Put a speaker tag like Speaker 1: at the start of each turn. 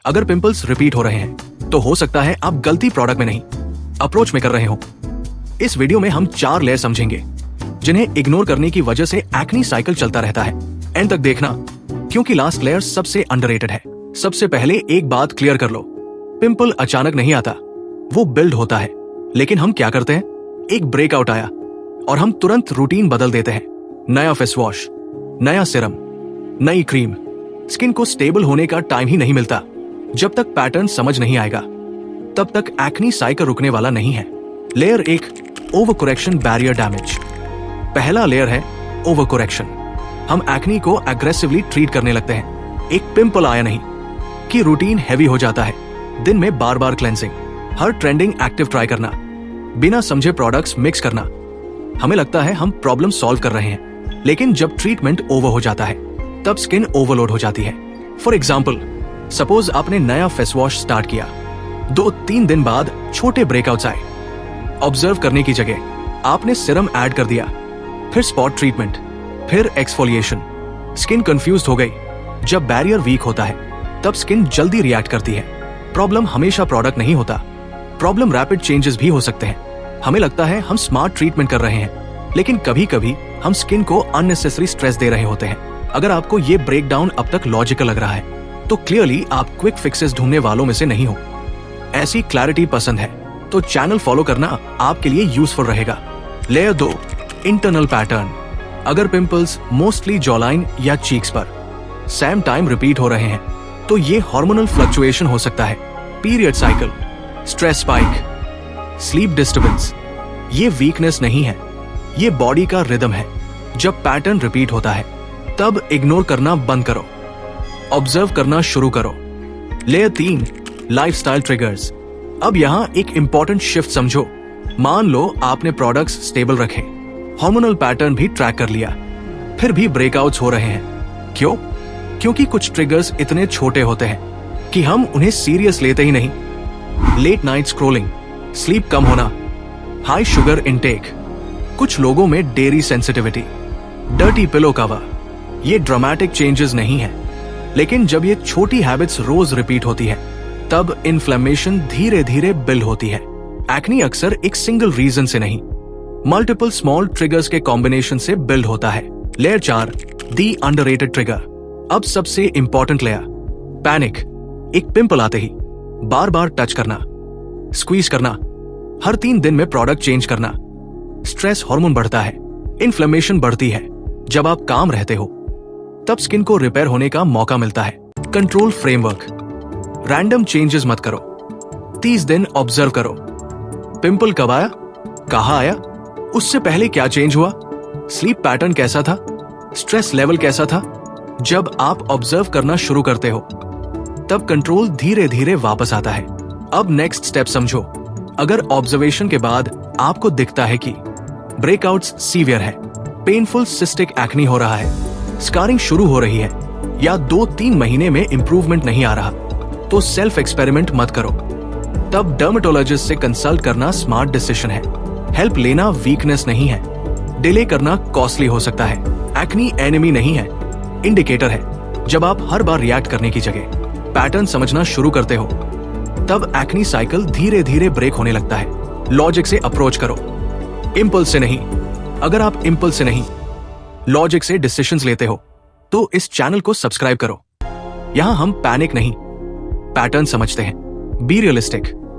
Speaker 1: अगर pimples repeat हो रहे हैं तो हो सकता है आप गलती प्रोडक्ट में नहीं, अप्रोच में कर रहे हो। इस वीडियो में हम 4 लेयर समझेंगे जिन्हें इग्नोर करने की वजह से एक्नी साइकिल चलता रहता है। एंड तक देखना क्योंकि लास्ट लेयर सबसे अंडररेटेड है। सबसे पहले एक बात क्लियर कर लो, पिंपल अचानक नहीं आता, वो बिल्ड होता है। लेकिन हम क्या करते हैं, एक ब्रेकआउट आया और हम तुरंत रूटीन बदल देते हैं। नया फेस वॉश, नया सीरम, नई क्रीम। स्किन को स्टेबल होने का टाइम ही नहीं मिलता। जब तक पैटर्न समझ नहीं आएगा तब तक एक्नी साइकिल रुकने वाला नहीं है। Layer 1, over correction barrier damage. पहला लेयर है ओवर करेक्शन। हम एक्नी को एग्रेसिवली ट्रीट करने लगते हैं। एक पिंपल आया नहीं कि रूटीन हैवी हो जाता है। दिन में बार बार क्लेंजिंग, हर ट्रेंडिंग एक्टिव ट्राई करना, बिना समझे प्रोडक्ट्स मिक्स करना। हमें लगता है हम प्रॉब्लम सॉल्व कर रहे हैं, लेकिन जब ट्रीटमेंट ओवर हो जाता है तब स्किन ओवरलोड हो जाती है। फॉर एग्जाम्पल, सपोज आपने नया फेस वॉश स्टार्ट किया, 2-3 दिन बाद छोटे ब्रेकआउट्स आए। ऑब्जर्व करने की जगह आपने सीरम ऐड कर दिया, फिर स्पॉट ट्रीटमेंट, फिर एक्सफोलिएशन। स्किन कंफ्यूज्ड हो गई। जब बैरियर वीक होता है तब स्किन जल्दी रिएक्ट करती है। प्रॉब्लम हमेशा प्रोडक्ट नहीं होता, प्रॉब्लम रैपिड चेंजेस भी हो सकते हैं। हमें लगता है हम स्मार्ट ट्रीटमेंट कर रहे हैं, लेकिन कभी कभी हम स्किन को अननेसेसरी स्ट्रेस दे रहे होते हैं। अगर आपको ये ब्रेकडाउन अब तक लॉजिकल लग रहा है तो क्लियरली आप क्विक फिक्सेस ढूंढने वालों में से नहीं हो। ऐसी क्लैरिटी पसंद है तो चैनल फॉलो करना आपके लिए यूजफुल रहेगा। Layer 2, internal pattern. अगर पिंपल्स मोस्टली जॉलाइन या चीक्स पर सेम टाइम रिपीट हो रहे हैं तो ये हार्मोनल फ्लक्चुएशन हो सकता है। Period cycle, stress spike, sleep disturbance. ये वीकनेस नहीं है, ये बॉडी का रिदम है। जब पैटर्न रिपीट होता है तब इग्नोर करना बंद करो, ऑब्जर्व करना शुरू करो। Layer 3, lifestyle triggers. अब यहाँ एक इंपॉर्टेंट शिफ्ट समझो। मान लो आपने प्रोडक्ट्स स्टेबल रखे, हार्मोनल पैटर्न भी ट्रैक कर लिया, फिर भी ब्रेकआउट्स हो रहे हैं। क्यों? क्योंकि कुछ ट्रिगर्स इतने छोटे होते हैं कि हम उन्हें सीरियस लेते ही नहीं। लेट नाइट स्क्रोलिंग, स्लीप कम होना, हाई शुगर इनटेक, कुछ लोगों में dairy sensitivity, dirty pillow cover. ये ड्रामेटिक चेंजेस नहीं है, लेकिन जब ये छोटी हैबिट्स रोज रिपीट होती है तब इन्फ्लेमेशन धीरे धीरे बिल्ड होती है। एक्नी अक्सर एक सिंगल रीजन से नहीं, मल्टीपल स्मॉल ट्रिगर्स के कॉम्बिनेशन से बिल्ड होता है। लेयर 4, दी अंडररेटेड ट्रिगर। अब सबसे इंपॉर्टेंट लेयर, पैनिक। एक पिंपल आते ही बार बार टच करना, स्क्वीज करना, हर 3 दिन में प्रोडक्ट चेंज करना। स्ट्रेस हार्मोन बढ़ता है, इन्फ्लेमेशन बढ़ती है। जब आप काम रहते हो तब स्किन को रिपेयर होने का मौका मिलता है। कंट्रोल फ्रेमवर्क, रैंडम चेंजेस मत करो। 30 दिन ऑब्जर्व करो। पिंपल कब आया, कहां आया, उससे पहले क्या चेंज हुआ, स्लीप पैटर्न कैसा था, स्ट्रेस लेवल कैसा था। जब आप ऑब्जर्व करना शुरू करते हो तब कंट्रोल धीरे धीरे वापस आता है। अब नेक्स्ट स्टेप समझो। अगर ऑब्जर्वेशन के बाद आपको दिखता है कि ब्रेकआउट्स सीवियर है, पेनफुल सिस्टिक एक्नी हो रहा है, स्कारिंग शुरू हो रही है, या 2-3 महीने में इंप्रूवमेंट नहीं आ रहा, तो सेल्फ एक्सपेरिमेंट मत करो। तब डर्मेटोलॉजिस्ट से कंसल्ट करना स्मार्ट डिसीजन है। हेल्प लेना वीकनेस नहीं है, डिले करना कॉस्टली हो सकता है। एक्नी एनिमी नहीं है, इंडिकेटर है। जब आप हर बार रिएक्ट करने की जगह पैटर्न समझना शुरू करते हो तब एक्नी साइकिल धीरे धीरे ब्रेक होने लगता है। लॉजिक से अप्रोच करो, इंपल्स से नहीं। अगर आप इंपल्स से नहीं, लॉजिक से डिसीजंस लेते हो तो इस चैनल को सब्सक्राइब करो। यहां हम पैनिक नहीं, पैटर्न समझते हैं। Be realistic,